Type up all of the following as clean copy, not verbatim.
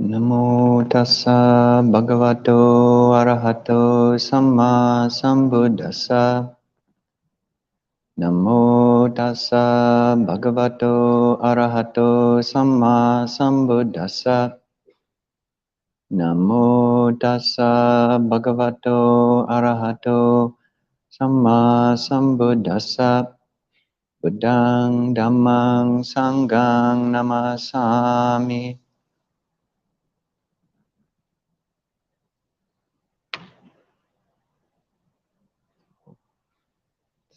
Namo tassa bhagavato arahato samma sambuddhassa. Namo tassa bhagavato arahato samma sambuddhassa. Namo tassa bhagavato arahato samma sambuddhassa. Buddhang dhammang sanghang namasami.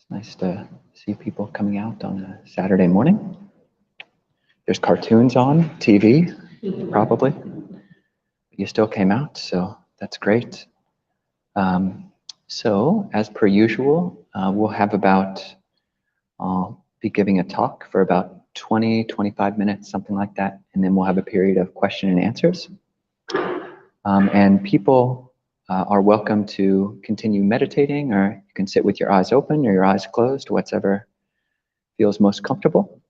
Nice to see people coming out on a Saturday morning. There's cartoons on TV, probably. You still came out, so that's great. So, as per usual, we'll have I'll be giving a talk for about 20, 25 minutes, something like that, and then we'll have a period of question and answers. And people are welcome to continue meditating, or you can sit with your eyes open or your eyes closed, whatever feels most comfortable.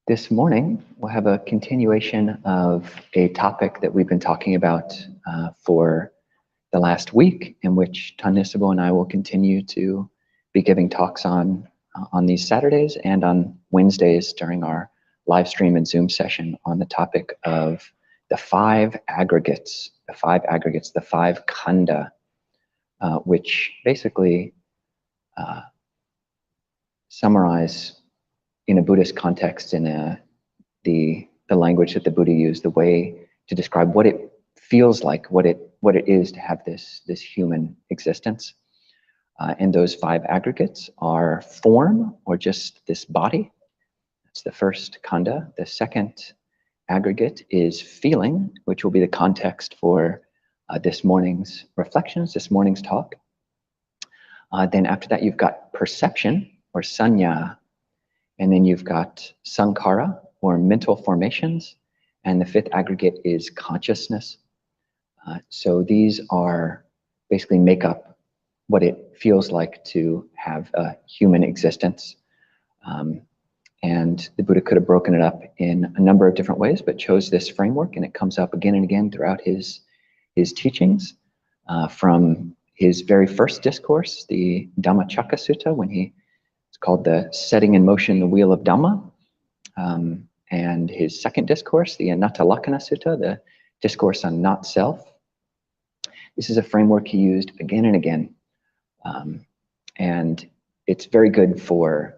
This morning, we'll have a continuation of a topic that we've been talking about for the last week, in which Tanisabo and I will continue to be giving talks on these Saturdays and on Wednesdays during our live stream and Zoom session on the topic of the five aggregates, the five khandha, which basically summarize in a Buddhist context, in the language that the Buddha used, the way to describe what it feels like, what it is to have this human existence. And those five aggregates are form, or just this body. That's the first khandha. The second aggregate is feeling, which will be the context for this morning's reflections, this morning's talk. Then after that, you've got perception, or sanya. And then you've got sankhara, or mental formations. And the fifth aggregate is consciousness. So these are basically make up what it feels like to have a human existence. And the Buddha could have broken it up in a number of different ways, but chose this framework, and it comes up again and again throughout his teachings. From his very first discourse, the Dhammacakka Sutta, when it's called the Setting in Motion the Wheel of Dhamma. And his second discourse, the Anatta-lakkhana Sutta, the discourse on not self. This is a framework he used again and again. And it's very good for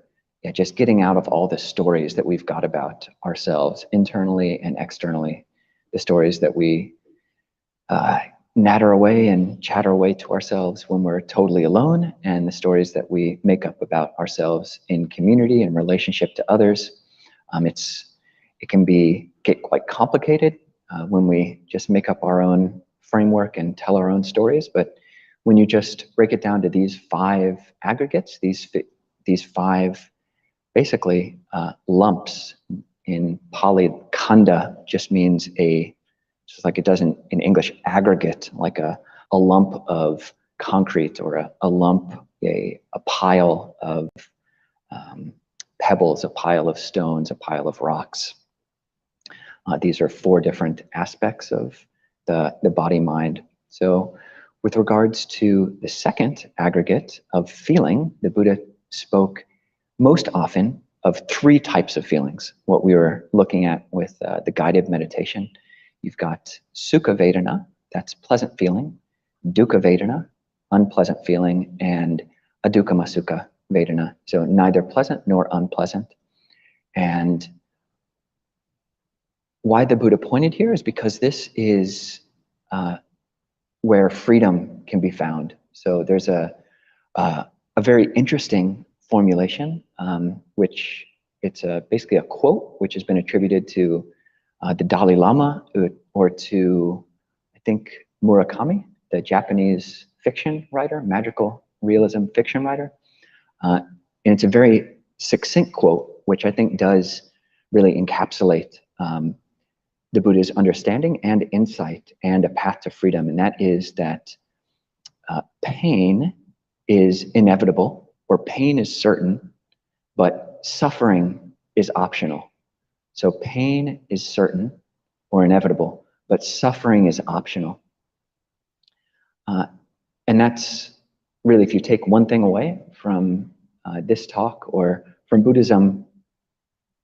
just getting out of all the stories that we've got about ourselves, internally and externally. The stories that we natter away and chatter away to ourselves when we're totally alone, and the stories that we make up about ourselves in community and relationship to others. It can get quite complicated when we just make up our own framework and tell our own stories. But when you just break it down to these five aggregates, these five basically lumps. In Pali, khandha just means just like it does in English, aggregate, like a lump of concrete, or a lump, a pile of pebbles, a pile of stones, a pile of rocks. These are four different aspects of the body-mind. So with regards to the second aggregate of feeling, the Buddha spoke most often of three types of feelings. What we were looking at with the guided meditation. You've got sukha vedana, that's pleasant feeling, dukkha vedana, unpleasant feeling, and adukkhamasukha vedana, so neither pleasant nor unpleasant. And why the Buddha pointed here is because this is where freedom can be found. So there's a very interesting formulation, which it's basically a quote which has been attributed to the Dalai Lama, or to, I think, Murakami, the Japanese fiction writer, magical realism fiction writer. And it's a very succinct quote, which I think does really encapsulate the Buddha's understanding and insight and a path to freedom. And that is that pain is inevitable, or pain is certain, but suffering is optional. So pain is certain or inevitable, but suffering is optional. And that's really, if you take one thing away from this talk or from Buddhism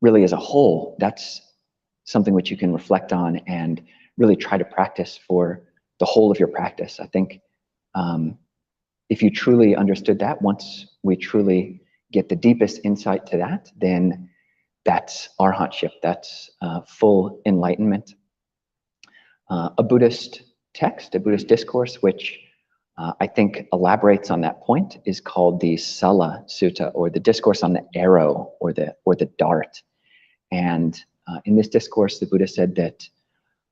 really as a whole, that's something which you can reflect on and really try to practice for the whole of your practice. I think if you truly understood that, once we truly get the deepest insight to that, then that's arhatship, that's full enlightenment. A Buddhist text, a Buddhist discourse, which I think elaborates on that point, is called the Sala Sutta, or the discourse on the arrow or the dart. And in this discourse, the Buddha said that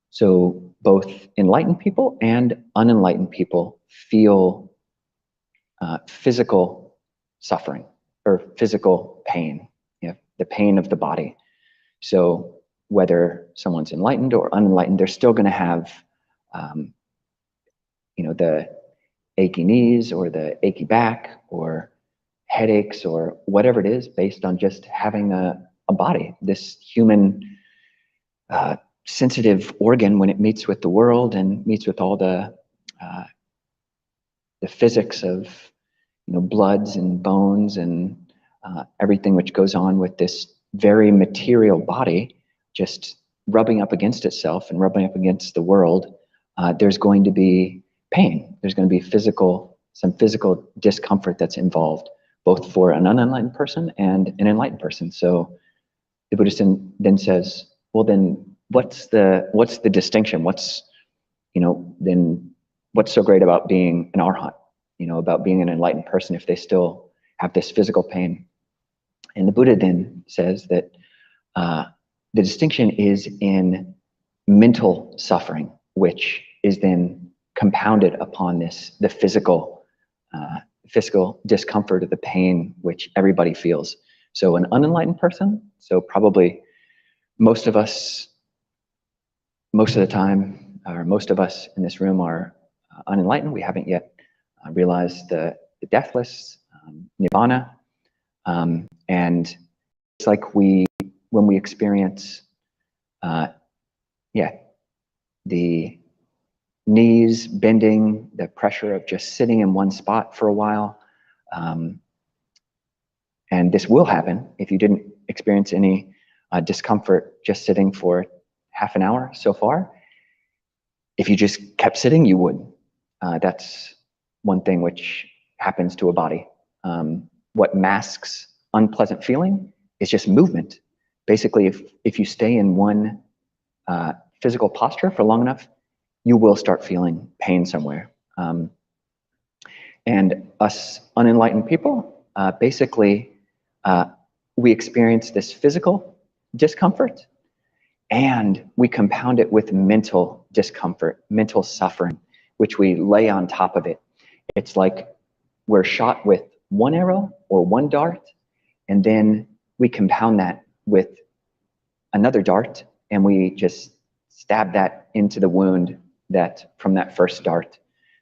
so both enlightened people and unenlightened people feel physical suffering or physical pain, the pain of the body. So whether someone's enlightened or unenlightened, they're still going to have, the achy knees or the achy back or headaches or whatever it is, based on just having a body, this human sensitive organ, when it meets with the world and meets with all the physics of bloods and bones and everything which goes on with this very material body, just rubbing up against itself and rubbing up against the world. There's going to be pain. There's going to be some physical discomfort that's involved, both for an unenlightened person and an enlightened person. So the Buddhist then says, well, then what's the distinction? Then what's so great about being an arhat, about being an enlightened person if they still have this physical pain? And the Buddha then says that the distinction is in mental suffering, which is then compounded upon the physical discomfort of the pain which everybody feels. So an unenlightened person, so probably most of us, most of the time, or most of us in this room are unenlightened. We haven't yet realized the deathless, nirvana. And it's like when we experience, the knees bending, the pressure of just sitting in one spot for a while. And this will happen if you didn't experience any discomfort just sitting for half an hour so far. If you just kept sitting, you would. That's one thing which happens to a body. What masks unpleasant feeling is just movement. Basically, if you stay in one physical posture for long enough, you will start feeling pain somewhere. And us unenlightened people, basically, we experience this physical discomfort, and we compound it with mental discomfort, mental suffering, which we lay on top of it. It's like we're shot with one arrow or one dart, and then we compound that with another dart, and we just stab that into the wound from that first dart.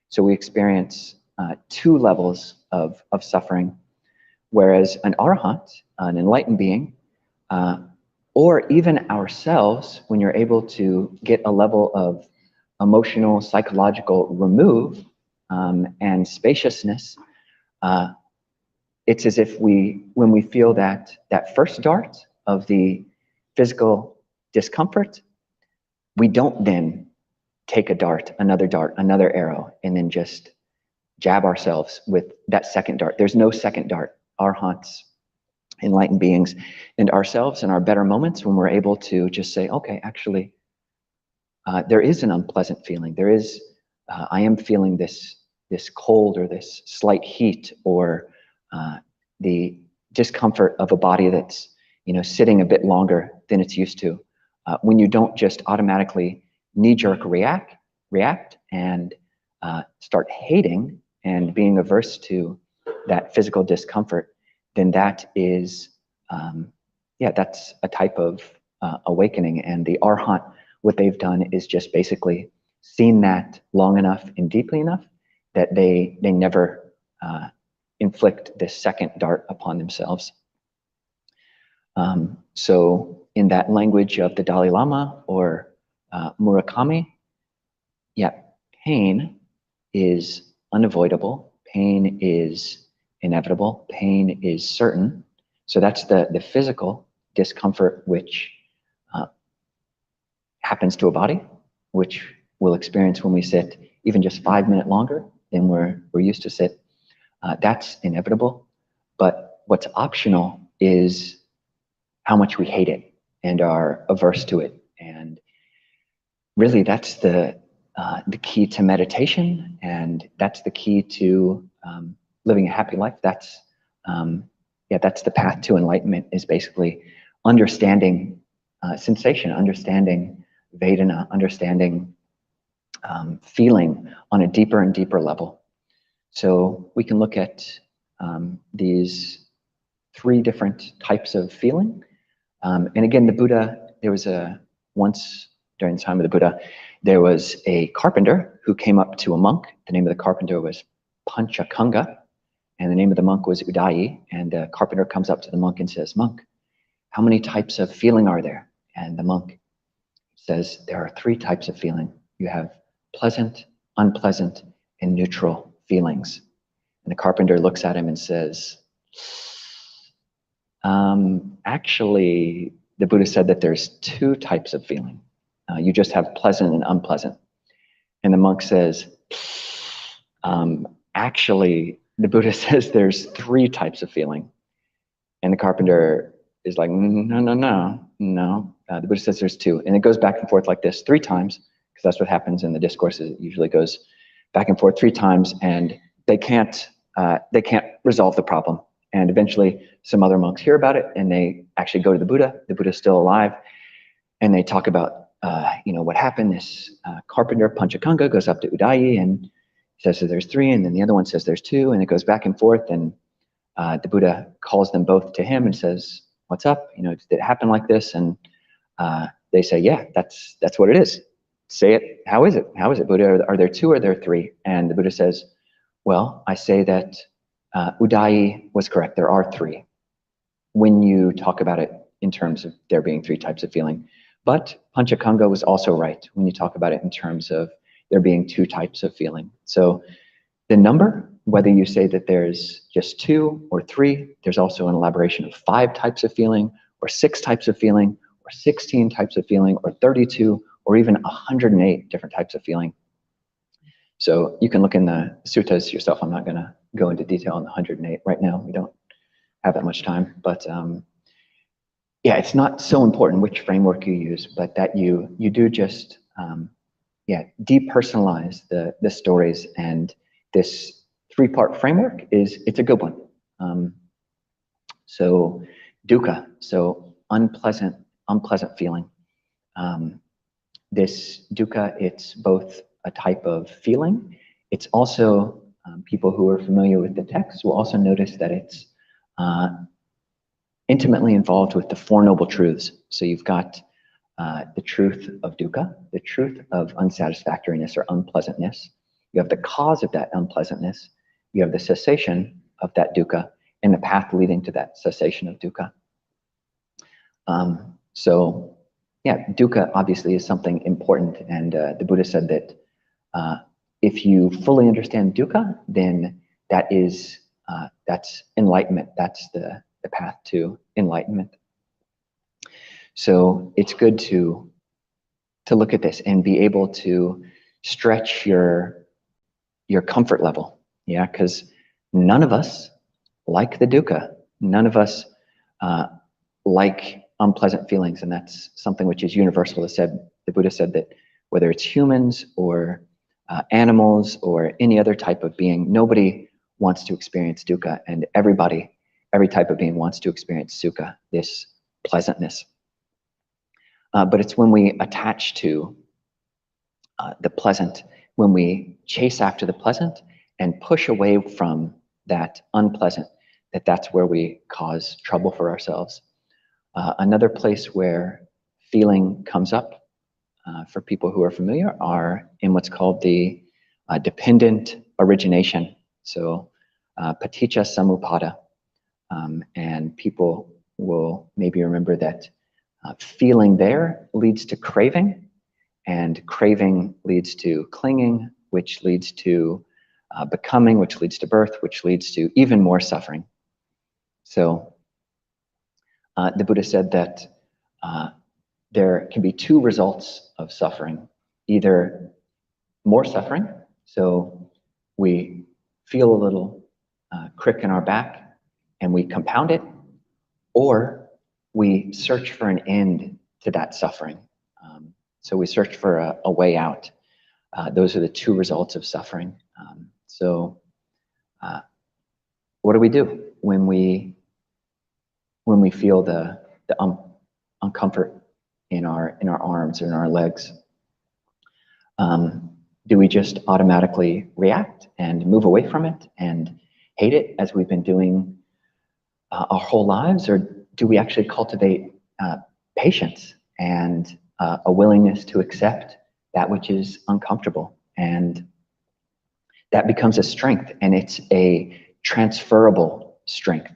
So we experience two levels of suffering, whereas an arhat, an enlightened being, or even ourselves, when you're able to get a level of emotional, psychological remove and spaciousness, it's as if when we feel that first dart of the physical discomfort, we don't then take a dart, another arrow, and then just jab ourselves with that second dart. There's no second dart. Arhats, enlightened beings, and ourselves in our better moments, when we're able to just say, okay, actually, there is an unpleasant feeling. There is, I am feeling this cold or this slight heat, or the discomfort of a body that's sitting a bit longer than it's used to. When you don't just automatically knee-jerk react and start hating and being averse to that physical discomfort, then that is, that's a type of awakening. And the arhat, what they've done is just basically seen that long enough and deeply enough that they never inflict this second dart upon themselves. So in that language of the Dalai Lama or Murakami, yeah, pain is unavoidable. Pain is inevitable. Pain is certain. So that's the physical discomfort which happens to a body, which we'll experience when we sit even just 5 minutes longer than we're used to sit. That's inevitable. But what's optional is how much we hate it and are averse to it. And really, that's the key to meditation, and that's the key to living a happy life. That's the path to enlightenment, is basically understanding sensation, understanding vedana, understanding feeling on a deeper and deeper level. So we can look at these 3 different types of feeling. And again, the Buddha, there was once during the time of the Buddha, there was a carpenter who came up to a monk. The name of the carpenter was Panchakanga, and the name of the monk was Udayi. And the carpenter comes up to the monk and says, "Monk, how many types of feeling are there?" And the monk says, "There are 3 types of feeling. You have pleasant, unpleasant, and neutral feelings." And the carpenter looks at him and says, "Actually, the Buddha said that there's 2 types of feeling. You just have pleasant and unpleasant." And the monk says, "Actually, the Buddha says there's 3 types of feeling." And the carpenter is like, no. The Buddha says there's 2. And it goes back and forth like this 3 times, because that's what happens in the discourses. It usually goes back and forth 3 times, and they can't resolve the problem. And eventually some other monks hear about it, and they actually go to the Buddha. The Buddha's still alive. And they talk about, what happened. This carpenter, Panchakanga, goes up to Udayi and says that there's 3, and then the other one says there's 2, and it goes back and forth. And the Buddha calls them both to him and says, "What's up? Did it happen like this?" And they say, "Yeah, that's what it is. Say it. How is it? How is it, Buddha? Are there 2 or are there 3? And the Buddha says, "Well, I say that Udayi was correct. There are 3 when you talk about it in terms of there being 3 types of feeling. But Panchakanga was also right when you talk about it in terms of there being 2 types of feeling." So the number, whether you say that there's just 2 or 3, there's also an elaboration of 5 types of feeling, or 6 types of feeling, or 16 types of feeling, or 32, or even 108 different types of feeling. So you can look in the suttas yourself. I'm not going to go into detail on the 108 right now. We don't have that much time. But it's not so important which framework you use, but that you do just depersonalize the stories. And this 3-part framework it's a good one. So dukkha, so unpleasant feeling. This dukkha, it's both a type of feeling. It's also, people who are familiar with the text will also notice that it's intimately involved with the 4 Noble Truths. So you've got the truth of dukkha, the truth of unsatisfactoriness or unpleasantness. You have the cause of that unpleasantness. You have the cessation of that dukkha, and the path leading to that cessation of dukkha. Dukkha obviously is something important, and the Buddha said that if you fully understand dukkha, then that's enlightenment. That's the path to enlightenment. So it's good to look at this and be able to stretch your comfort level. Yeah, because none of us like the dukkha. None of us like unpleasant feelings, and that's something which is universal. The Buddha said that whether it's humans or animals or any other type of being, nobody wants to experience dukkha, and every type of being wants to experience sukha, this pleasantness. But it's when we attach to the pleasant, when we chase after the pleasant and push away from that unpleasant, that's where we cause trouble for ourselves. Another place where feeling comes up for people who are familiar are in what's called the dependent origination. So paticca samuppada. And people will maybe remember that Feeling there leads to craving, and craving leads to clinging, which leads to becoming, which leads to birth, which leads to even more suffering. So the Buddha said that there can be two results of suffering: either more suffering, so we feel a little crick in our back and we compound it, or we search for an end to that suffering. So we search for a way out. Those are the two results of suffering. What do we do when we feel the uncomfort in our arms or in our legs? Do we just automatically react and move away from it and hate it, as we've been doing our whole lives, or do we actually cultivate patience and a willingness to accept that which is uncomfortable? And that becomes a strength, and it's a transferable strength.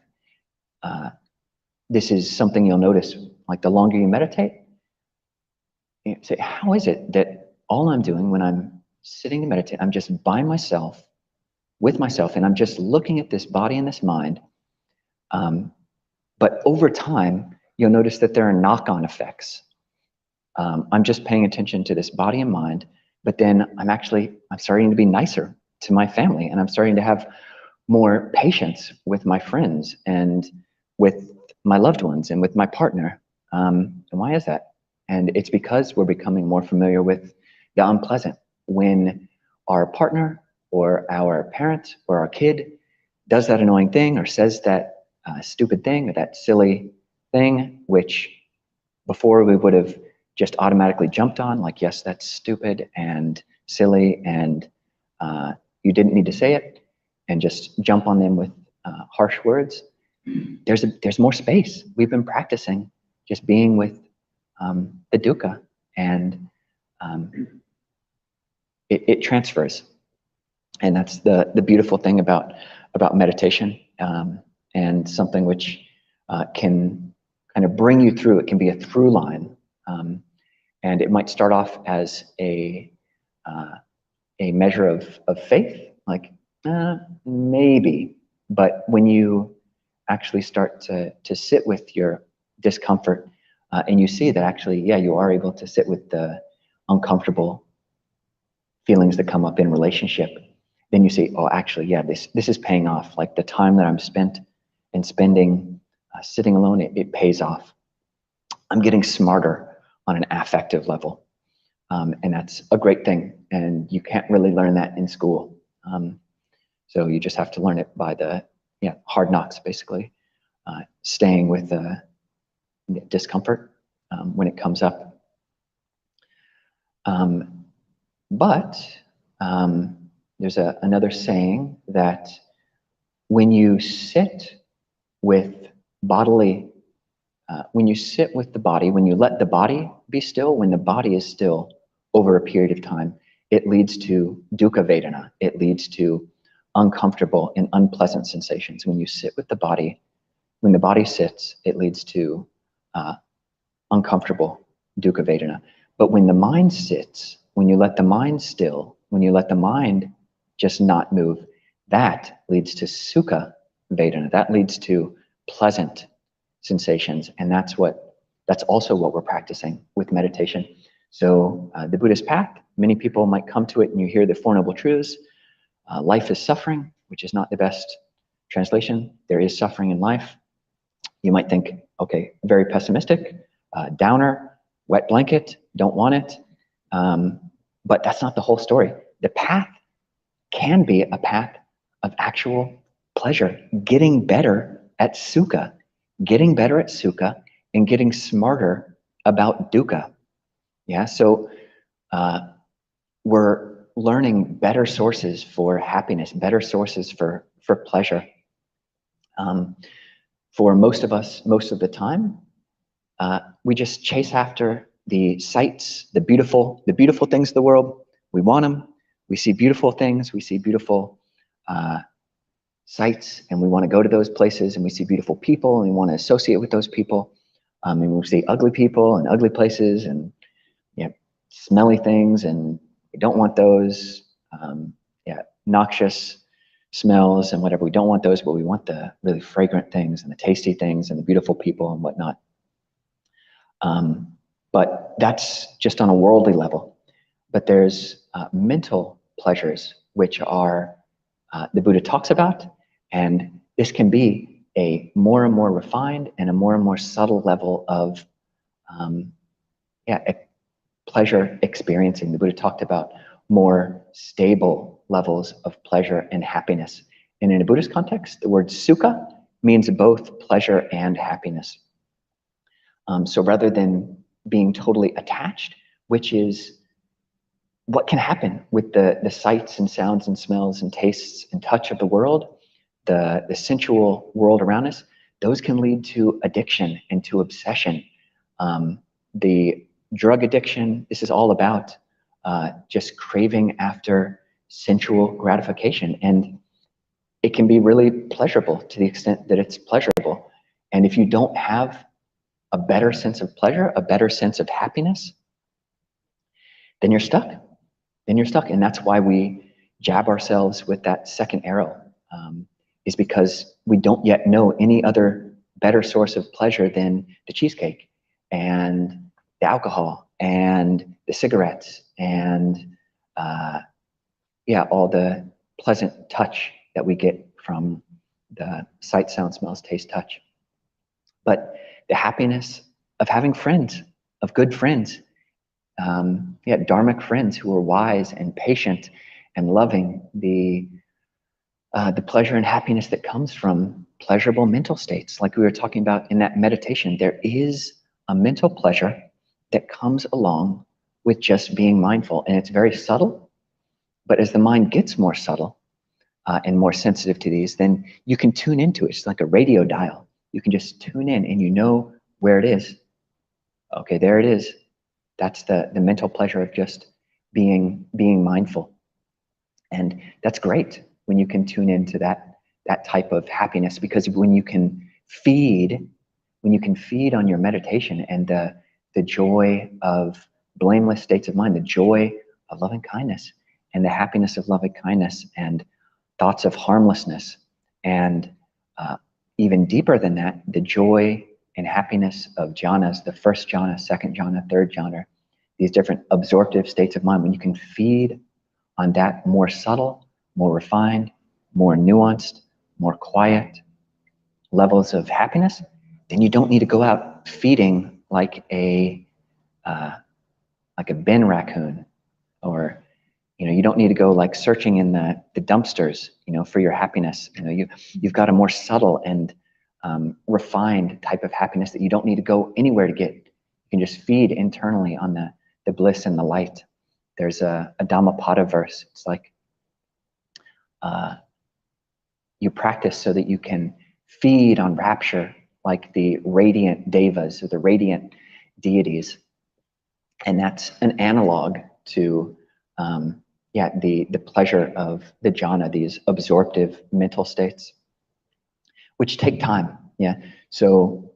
This is something you'll notice, like the longer you meditate, you say, how is it that all I'm doing when I'm sitting to meditate, I'm just by myself, with myself, and I'm just looking at this body and this mind. But over time, you'll notice that there are knock-on effects. I'm just paying attention to this body and mind, but then I'm starting to be nicer to my family, and I'm starting to have more patience with my friends and with my loved ones and with my partner. And why is that? And it's because we're becoming more familiar with the unpleasant. When our partner or our parent or our kid does that annoying thing or says that stupid thing or that silly thing, which before we would have just automatically jumped on, like, yes, that's stupid and silly, and you didn't need to say it, and just jump on them with harsh words. There's more space. We've been practicing just being with the dukkha, and it transfers. And that's the beautiful thing about meditation, and something which can kind of bring you through. It can be a through line, and it might start off as a measure of faith, like maybe. But when you actually start to sit with your discomfort, and you see that actually, yeah, you are able to sit with the uncomfortable feelings that come up in relationship, then you see, oh, actually, yeah, this is paying off. Like the time that I'm spending sitting alone, it pays off. I'm getting smarter on an affective level, and that's a great thing. And you can't really learn that in school. So you just have to learn it by the hard knocks, basically, staying with the discomfort when it comes up. But there's another saying that when you sit with bodily, when you sit with the body, when you let the body be still, when the body is still over a period of time, it leads to dukkha vedana. It leads to uncomfortable and unpleasant sensations. When you sit with the body, when the body sits, it leads to uncomfortable dukkha vedana. But when the mind sits, when you let the mind still, when you let the mind just not move, that leads to sukha vedana. That leads to pleasant sensations. And that's also what we're practicing with meditation. So the Buddhist path, many people might come to it and you hear the Four Noble Truths. Life is suffering, which is not the best translation. There is suffering in life. You might think, okay, very pessimistic, downer, wet blanket, don't want it. But that's not the whole story. The path can be a path of actual pleasure, getting better at sukha, and getting smarter about dukkha. Yeah, so we're learning better sources for happiness, better sources for pleasure. For most of us, most of the time, we just chase after the sights, the beautiful things of the world. We want them. We see beautiful things. We see beautiful sights, and we want to go to those places. And we see beautiful people, and we want to associate with those people. And we see ugly people and ugly places and smelly things, and we don't want those. Noxious smells and whatever. We don't want those, but we want the really fragrant things and the tasty things and the beautiful people and whatnot. But that's just on a worldly level. But there's mental pleasures, which are the Buddha talks about, and this can be a more and more refined and a more and more subtle level of pleasure experiencing. The Buddha talked about more stable levels of pleasure and happiness. And in a Buddhist context, the word sukha means both pleasure and happiness. So rather than being totally attached, which is what can happen with the sights and sounds and smells and tastes and touch of the world, the sensual world around us, those can lead to addiction and to obsession. The drug addiction, this is all about just craving after sensual gratification. And it can be really pleasurable to the extent that it's pleasurable. And if you don't have a better sense of pleasure, a better sense of happiness, then you're stuck. And that's why we jab ourselves with that second arrow, is because we don't yet know any other better source of pleasure than the cheesecake and the alcohol and the cigarettes and all the pleasant touch that we get from the sight, sound, smells, taste, touch. But the happiness of having friends, of good friends, dharmic friends who are wise and patient and loving, the pleasure and happiness that comes from pleasurable mental states, like we were talking about in that meditation. There is a mental pleasure that comes along with just being mindful, and it's very subtle. But as the mind gets more subtle and more sensitive to these, then you can tune into it. It's like a radio dial. You can just tune in, and you know where it is. Okay, there it is. That's the mental pleasure of just being mindful. And that's great when you can tune into that type of happiness, because when you can feed on your meditation and the joy of blameless states of mind, the joy of loving kindness and the happiness of loving kindness and thoughts of harmlessness, and even deeper than that, the joy and happiness of jhanas, the first jhana, second jhana, third jhana, these different absorptive states of mind. When you can feed on that more subtle, more refined, more nuanced, more quiet levels of happiness, then you don't need to go out feeding like a bin raccoon, or you don't need to go like searching in the dumpsters, for your happiness. You've got a more subtle and refined type of happiness that you don't need to go anywhere to get. You can just feed internally on the bliss and the light. There's a Dhammapada verse. It's like you practice so that you can feed on rapture like the radiant devas, or the radiant deities. And that's an analog to the pleasure of the jhana, these absorptive mental states, which take time. So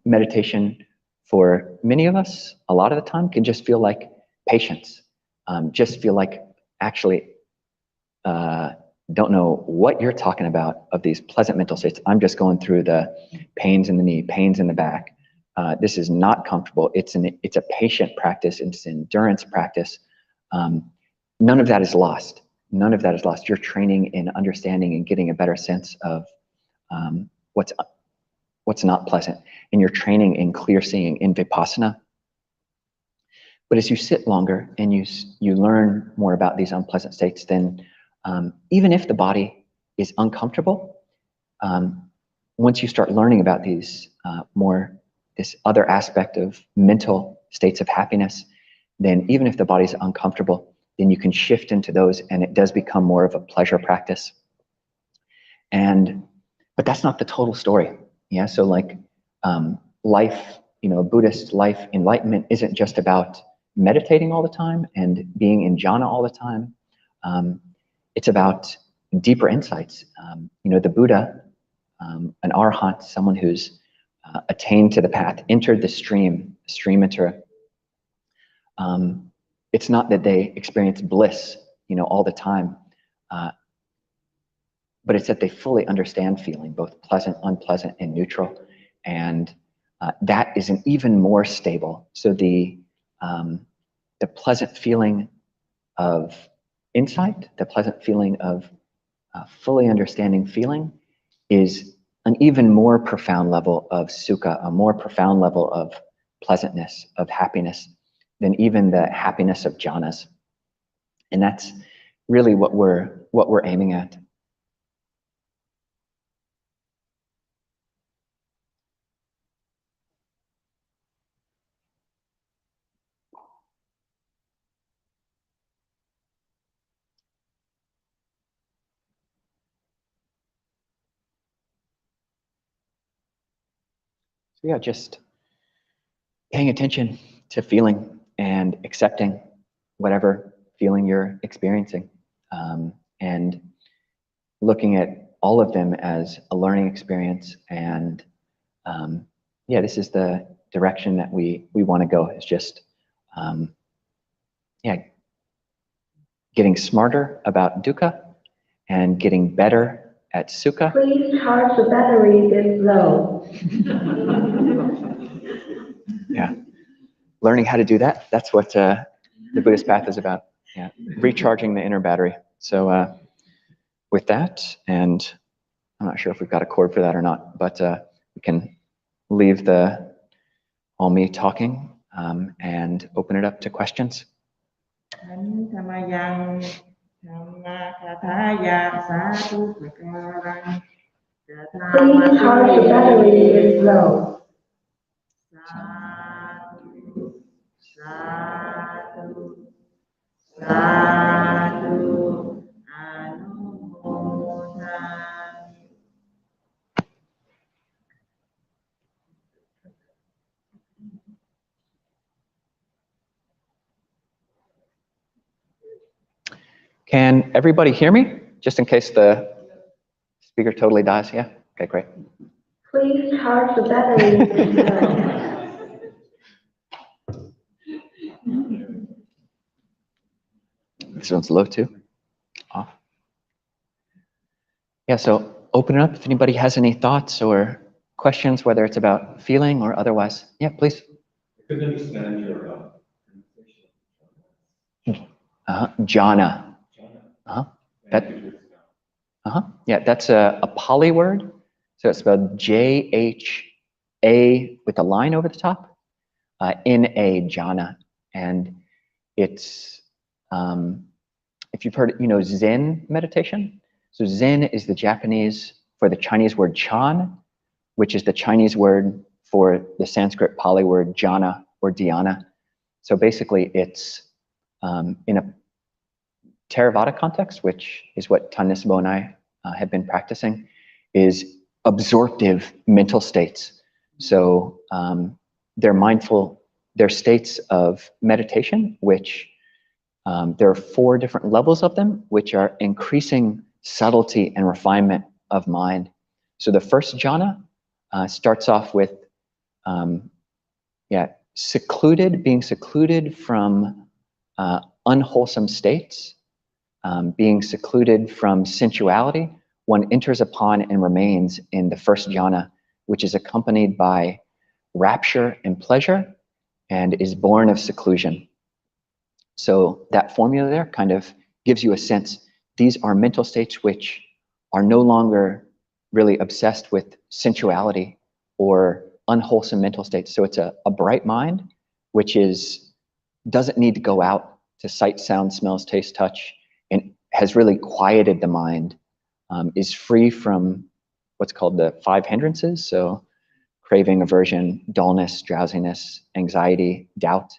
meditation for many of us, a lot of the time, can just feel like patience. Just feel like, actually, don't know what you're talking about of these pleasant mental states. I'm just going through the pains in the knee, pains in the back. This is not comfortable. It's a patient practice. It's an endurance practice. None of that is lost. None of that is lost. You're training in understanding and getting a better sense of what's not pleasant, and you're training in clear seeing, in vipassana. But as you sit longer and you learn more about these unpleasant states, then even if the body is uncomfortable, once you start learning about these this other aspect of mental states of happiness, then even if the body's uncomfortable, then you can shift into those, and it does become more of a pleasure practice. But that's not the total story. So like life, Buddhist life, enlightenment isn't just about meditating all the time and being in jhana all the time. It's about deeper insights. The Buddha, an arahant, someone who's attained to the path, entered the streamatura. It's not that they experience bliss, all the time, but it's that they fully understand feeling, both pleasant, unpleasant, and neutral, and that is an even more stable. So the pleasant feeling of insight, the pleasant feeling of fully understanding feeling, is an even more profound level of sukha, a more profound level of pleasantness, of happiness, than even the happiness of jhanas. And that's really what we're aiming at. So yeah, just paying attention to feeling and accepting whatever feeling you're experiencing, and looking at all of them as a learning experience. And yeah, this is the direction that we want to go. It's just yeah, getting smarter about dukkha and getting better at sukha. Please charge the battery this low. Yeah, learning how to do that. That's what the Buddhist path is about. Yeah, recharging the inner battery. So with that, and I'm not sure if we've got a chord for that or not, but we can leave the all me talking and open it up to questions. Please charge the battery this low. Can everybody hear me? Just in case the speaker totally dies. Yeah? Okay, great. Please charge the battery this low. This one's low too. Off. Yeah, so open it up if anybody has any thoughts or questions, whether it's about feeling or otherwise. Yeah, please. I couldn't understand your pronunciation. Jhana. Yeah, that's a Pali word. So it's spelled J-H-A with a line over the top, N-A, jhana. And it's, if you've heard, Zen meditation. So Zen is the Japanese for the Chinese word chan, which is the Chinese word for the Sanskrit Pali word jhana or dhyana. So basically it's in a Theravada context, which is what Tanisbo and I have been practicing, is absorptive mental states. So they're states of meditation, which there are 4 different levels of them, which are increasing subtlety and refinement of mind. So the first jhana starts off with being secluded from unwholesome states, being secluded from sensuality. One enters upon and remains in the first jhana, which is accompanied by rapture and pleasure and is born of seclusion. So that formula there kind of gives you a sense. These are mental states which are no longer really obsessed with sensuality or unwholesome mental states. So it's a bright mind, which doesn't need to go out to sight, sound, smells, taste, touch, and has really quieted the mind, is free from what's called the 5 hindrances. So craving, aversion, dullness, drowsiness, anxiety, doubt,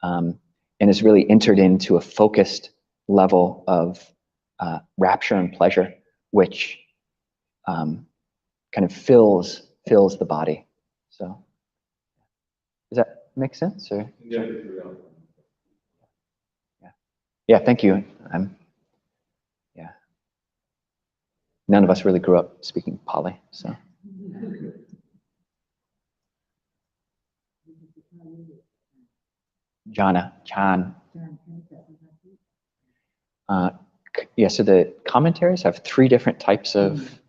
and has really entered into a focused level of rapture and pleasure, which kind of fills the body. So does that make sense? Or? Yeah, thank you. None of us really grew up speaking Pali, so. jhana, chan. Yeah, so the commentaries have 3 different types of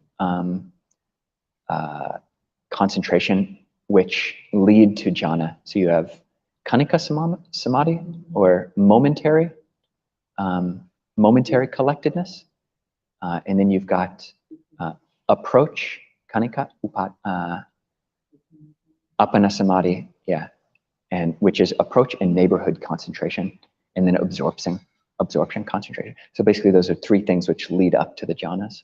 concentration which lead to jhana. So you have khanika samadhi, or momentary collectedness, and then you've got approach, khanika, appana samadhi, yeah, and which is approach and neighborhood concentration, and then absorption concentration. So basically those are 3 things which lead up to the jhanas.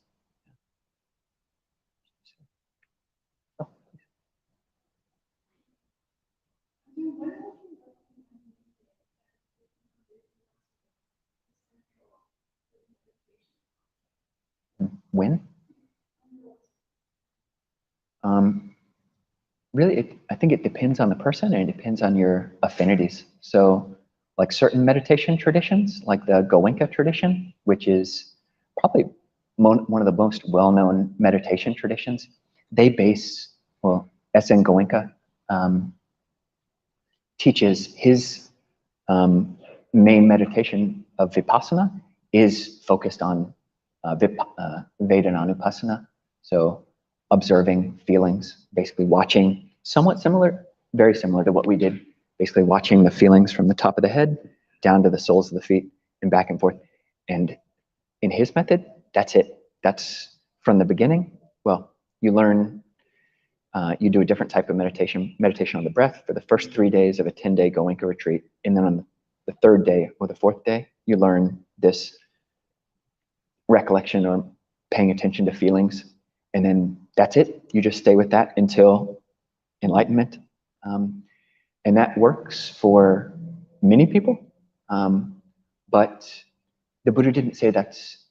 When? Really, I think it depends on the person, and it depends on your affinities. So like certain meditation traditions, like the Goenka tradition, which is probably one of the most well-known meditation traditions, they base, well, S.N. Goenka teaches his main meditation of vipassana is focused on vedanā-khandha. So observing feelings, basically watching, somewhat similar, very similar to what we did, basically watching the feelings from the top of the head down to the soles of the feet and back and forth. And in his method, that's it. That's from the beginning. Well, you learn, you do a different type of meditation on the breath for the first 3 days of a 10-day Goenka retreat. And then on the 3rd day or the 4th day, you learn this recollection or paying attention to feelings. And then that's it. You just stay with that until enlightenment. And that works for many people. But the Buddha didn't say that's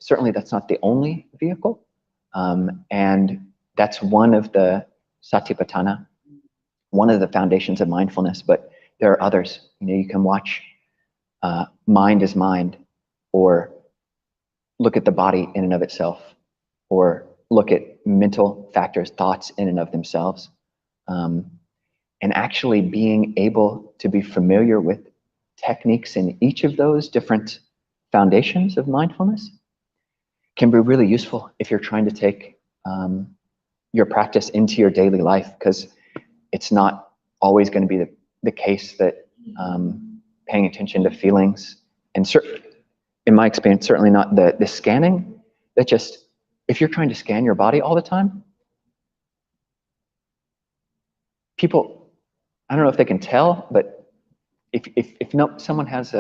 not the only vehicle. And that's one of the satipatthana, one of the foundations of mindfulness. But there are others. You can watch mind is mind, or look at the body in and of itself, or look at mental factors, thoughts in and of themselves. And actually being able to be familiar with techniques in each of those different foundations of mindfulness can be really useful if you're trying to take your practice into your daily life, because it's not always going to be the case that paying attention to feelings, and in my experience, certainly not the scanning, that just, if you're trying to scan your body all the time, people, I don't know if they can tell, but if someone has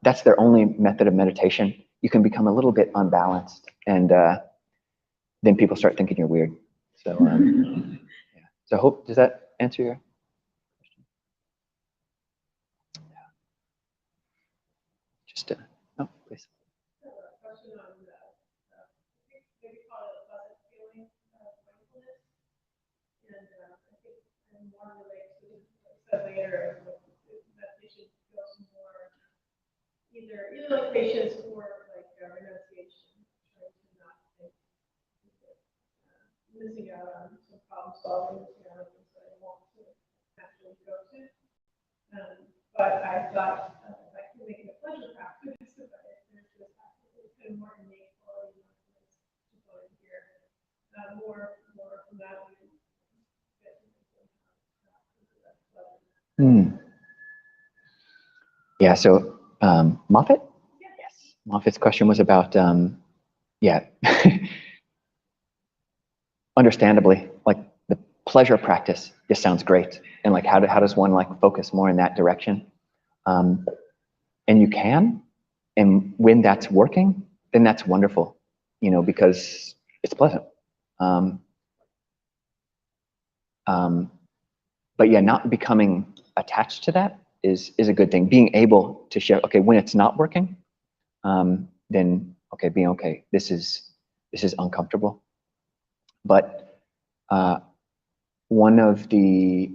that's their only method of meditation, you can become a little bit unbalanced, and then people start thinking you're weird. So, yeah. So does that answer your question? Yeah. Just, no, please. Later, meditation goes more either like patience or like renunciation, trying to not think, missing out on some problem solving, missing out on things that I want to actually go to. But I thought I could make it a pleasure practice, but there's this kind of more innate quality to go in here, more from that. Yeah, so Moffat? Yes. Moffat's question was about, yeah, understandably, like the pleasure practice just sounds great. And like, how does one like focus more in that direction? And you can, and when that's working, then that's wonderful, because it's pleasant. But yeah, not becoming attached to that is a good thing. Being able to share, okay, when it's not working, then okay, being okay, this is uncomfortable. But one of the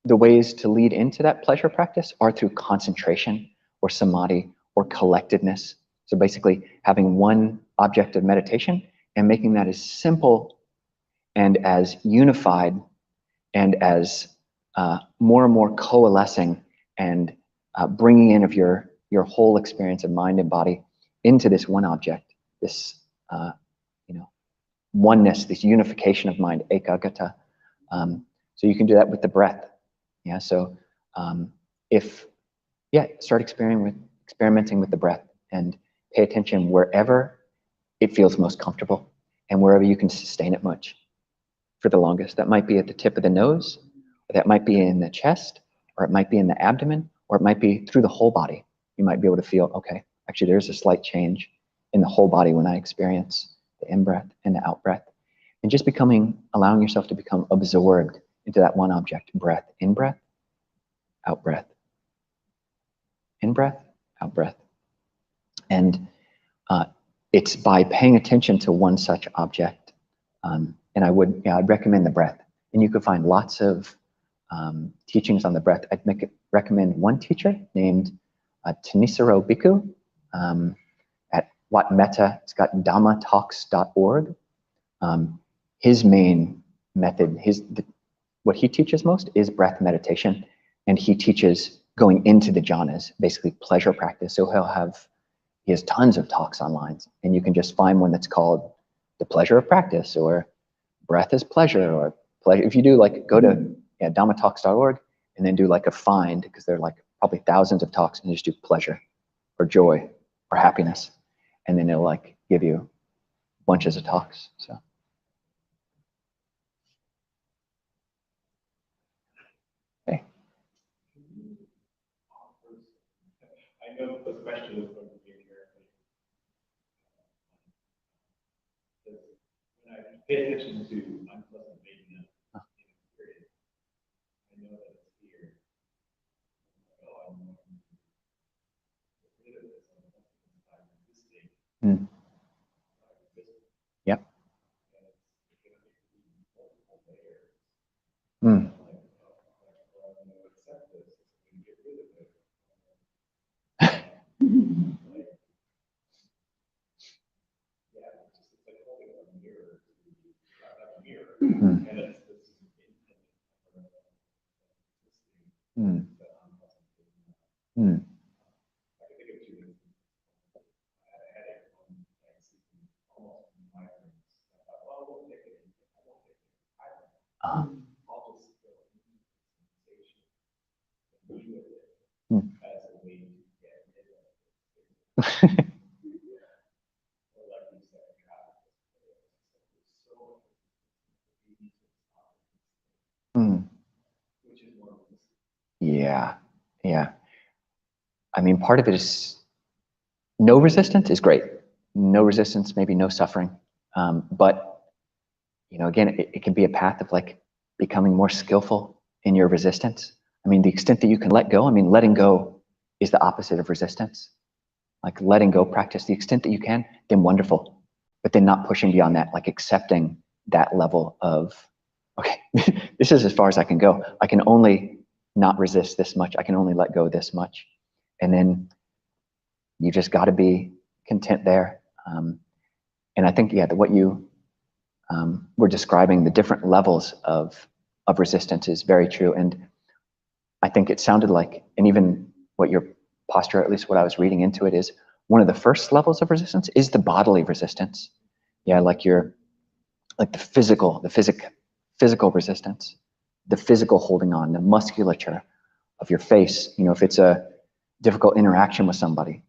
ways to lead into that pleasure practice are through concentration or samadhi or collectedness. So basically having one object of meditation and making that as simple and as unified and as more and more coalescing and bringing in of your whole experience of mind and body into this one object, this oneness, this unification of mind, ekagata. So you can do that with the breath. Yeah. So start experimenting with the breath and pay attention wherever it feels most comfortable and wherever you can sustain it much for the longest. That might be at the tip of the nose, or that might be in the chest, or it might be in the abdomen, or it might be through the whole body. You might be able to feel, okay, actually there's a slight change in the whole body when I experience the in-breath and the out-breath. And just allowing yourself to become absorbed into that one object. Breath, in-breath, out-breath. In-breath, out-breath. And it's by paying attention to one such object. And I'd recommend the breath. And you could find lots of teachings on the breath. I'd recommend one teacher named Thanissaro Bhikkhu at Wat Metta. It's got dhammatalks.org. His main method, what he teaches most is breath meditation. And he teaches going into the jhanas, basically pleasure practice. So he has tons of talks online, and you can just find one that's called The Pleasure of Practice, or Breath is Pleasure, or pleasure. If you do go to dhammatalks.org and then do a find, because there are probably thousands of talks, and just do pleasure or joy or happiness. And then it'll give you bunches of talks. So. Okay. I know the question is going to be here. When I pay attention to unpleasant vagueness in experience, I know that it's here. Oh, I'm going to get rid of this unpleasantness by resisting. Yep. And it's going to be multiple layers. Mm. Accept this, and get rid of it. It's like holding a mirror. Mm. And it's this Mm. Mm. I can think of two instances. I had a headache on almost migraines. I thought, well, I won't take it. I won't take it. I'll just go into the sensation and be with it as a way to get rid of it. Or like you said, traffic is so which is one of the Yeah. I mean, part of it is no resistance is great. No resistance, maybe no suffering. But, again, it can be a path of becoming more skillful in your resistance. I mean, the extent that you can let go, letting go is the opposite of resistance. Letting go practice, the extent that you can, then wonderful. But then not pushing beyond that, accepting that level of, okay, this is as far as I can go. I can only not resist this much. I can only let go this much. And then you just got to be content there. And I think, that what you were describing, the different levels of resistance is very true. And I think it sounded like, and even what your posture, at least what I was reading into it, is one of the first levels of resistance is the bodily resistance. Yeah, the physical resistance, the physical holding on, the musculature of your face. If it's a difficult interaction with somebody,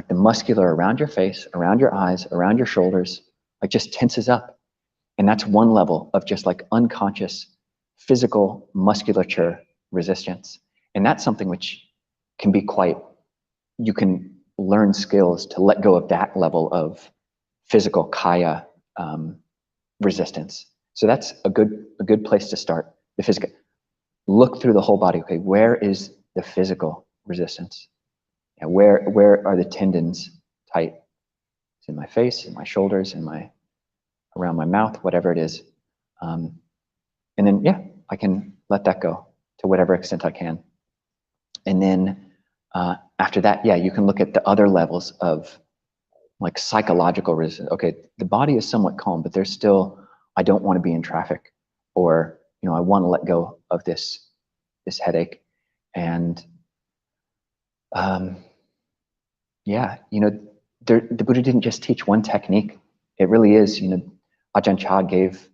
the muscular around your face, around your eyes, around your shoulders, just tenses up. And that's one level of just unconscious physical musculature resistance. And that's something which can be you can learn skills to let go of that level of physical kaya resistance. So that's a good place to start. The physical, look through the whole body. Okay, where is the physical resistance? And where are the tendons tight? It's in my face, in my shoulders, around my mouth, whatever it is. And then, I can let that go to whatever extent I can. And then after that, you can look at the other levels of psychological resistance. Okay, the body is somewhat calm, but there's still, I don't want to be in traffic, or, I want to let go of this headache. And Yeah, the Buddha didn't just teach one technique. It really is, Ajahn Chah gave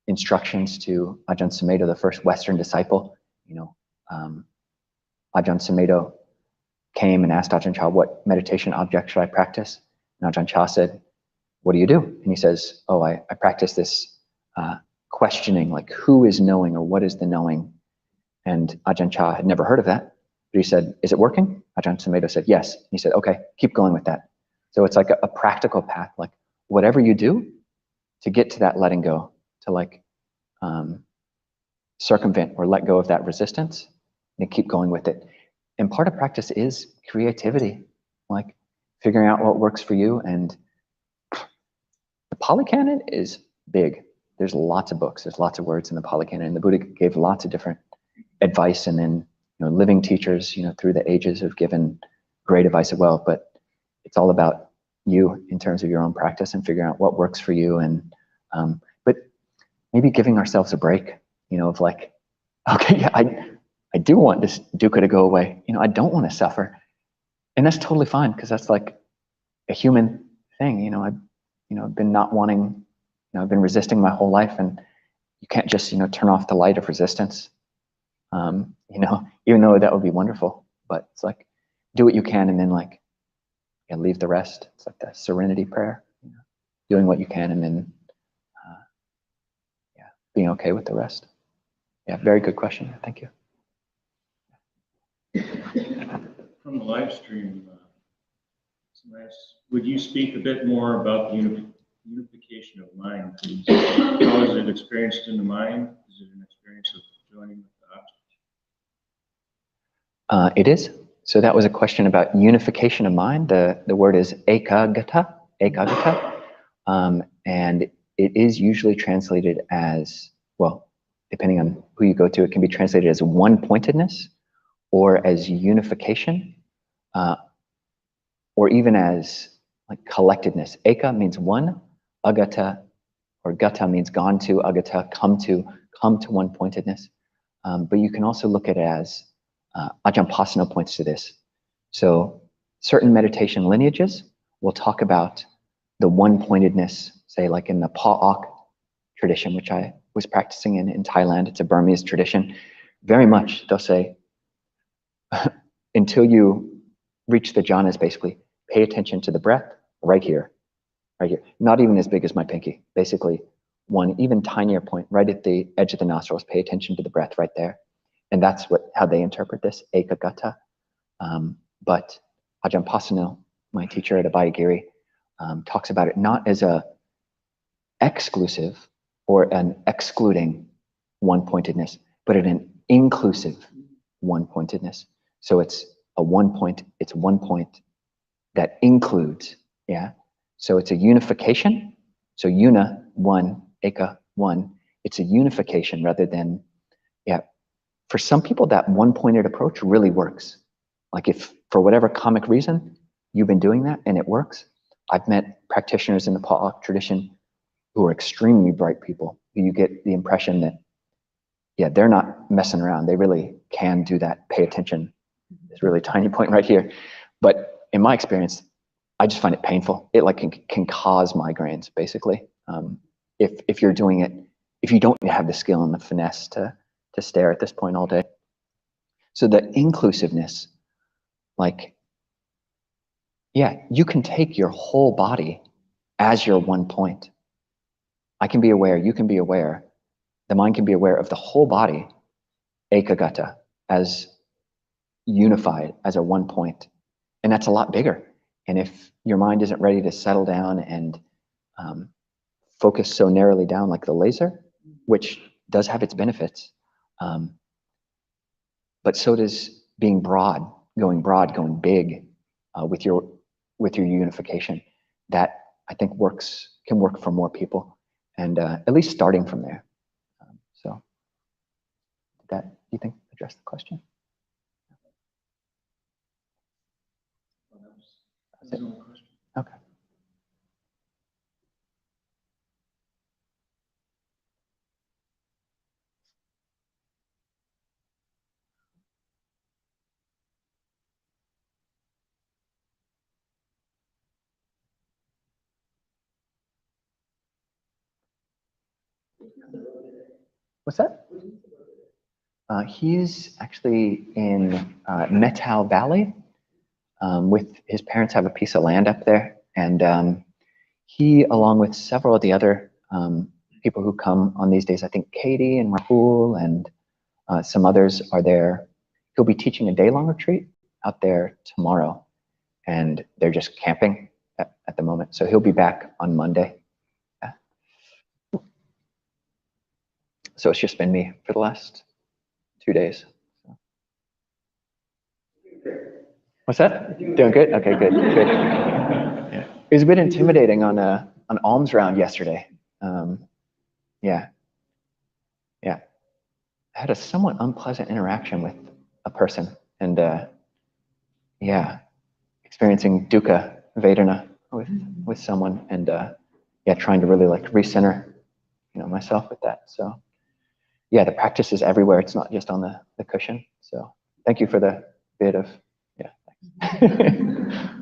instructions to Ajahn Sumedho, the first Western disciple. Ajahn Sumedho came and asked Ajahn Chah, what meditation object should I practice? And Ajahn Chah said, what do you do? And he says, oh, I practice this questioning, like who is knowing or what is the knowing? And Ajahn Chah had never heard of that. But he said, is it working? Ajahn Sumedho said, yes. And he said, okay, keep going with that. So it's like a practical path, like whatever you do to get to that letting go, to like circumvent or let go of that resistance and keep going with it. And part of practice is creativity, like figuring out what works for you. And the Pali Canon is big. There's lots of books, there's lots of words in the Pali Canon, and the Buddha gave lots of different advice, and then living teachers through the ages have given great advice as well. But it's all about you in terms of your own practice and figuring out what works for you. And but maybe giving ourselves a break, of like, okay, yeah, I do want this dukkha to go away. I don't want to suffer, and that's totally fine, because that's like a human thing. I've been not wanting, I've been resisting my whole life, and you can't just turn off the light of resistance. Even though that would be wonderful, but it's like, do what you can, and then like, leave the rest. It's like the serenity prayer, doing what you can, and then, being okay with the rest. Yeah, very good question. Thank you. From the live stream, would you speak a bit more about the unification of mind, please? How is it experienced in the mind? Is it an experience of joining with the object? It is. So that was a question about unification of mind. The word is ekagata, and it is usually translated as, well, depending on who you go to, it can be translated as one-pointedness, or as unification, or even as like collectedness. Eka means one, agata, or gata means gone to, agata, come to one-pointedness. But you can also look at it as, Ajahn Pasanno points to this. So certain meditation lineages will talk about the one-pointedness, say like in the Pa'ak tradition, which I was practicing in Thailand. It's a Burmese tradition. Very much, they'll say, until you reach the jhanas, basically, pay attention to the breath right here. Not even as big as my pinky, basically one even tinier point right at the edge of the nostrils. Pay attention to the breath right there. And that's how they interpret this, ekagata. But Ajahn Pasanno, my teacher at Abhayagiri, talks about it not as a exclusive or an excluding one-pointedness, but an inclusive one-pointedness. So it's one point that includes, yeah. So it's a unification. So una, one, eka, one. It's a unification rather than, yeah. For some people, that one-pointed approach really works. Like if for whatever comic reason, you've been doing that and it works. I've met practitioners in the Pa'ak tradition who are extremely bright people, who you get the impression that, yeah, they're not messing around. They really can do that. Pay attention. This really tiny point right here. But in my experience, I just find it painful. It like can cause migraines, basically. If you're doing it, if you don't have the skill and the finesse to stare at this point all day. So the inclusiveness, like, yeah, you can take your whole body as your one point. I can be aware, you can be aware. The mind can be aware of the whole body, ekagata, as unified, as a one point. And that's a lot bigger. And if your mind isn't ready to settle down and focus so narrowly down like the laser, which does have its benefits, but so does being broad, going big with your unification. That I think can work for more people, and at least starting from there. So, did that, do you think, address the question? That was the question. Okay. What's that? He's actually in Metal Valley. With his parents have a piece of land up there, and he, along with several of the other people who come on these days, I think Katie and Rahul and some others are there. He'll be teaching a day-long retreat out there tomorrow, and they're just camping at the moment. So he'll be back on Monday. Yeah. So it's just been me for the last 2 days. What's that? Doing good? Okay, good, good. Yeah. It was a bit intimidating on an alms round yesterday. Yeah. I had a somewhat unpleasant interaction with a person, and yeah, experiencing dukkha, vedana with someone, and yeah, trying to really like recenter, myself with that. So yeah, the practice is everywhere. It's not just on the cushion. So thank you for the bit of, yeah. Thanks.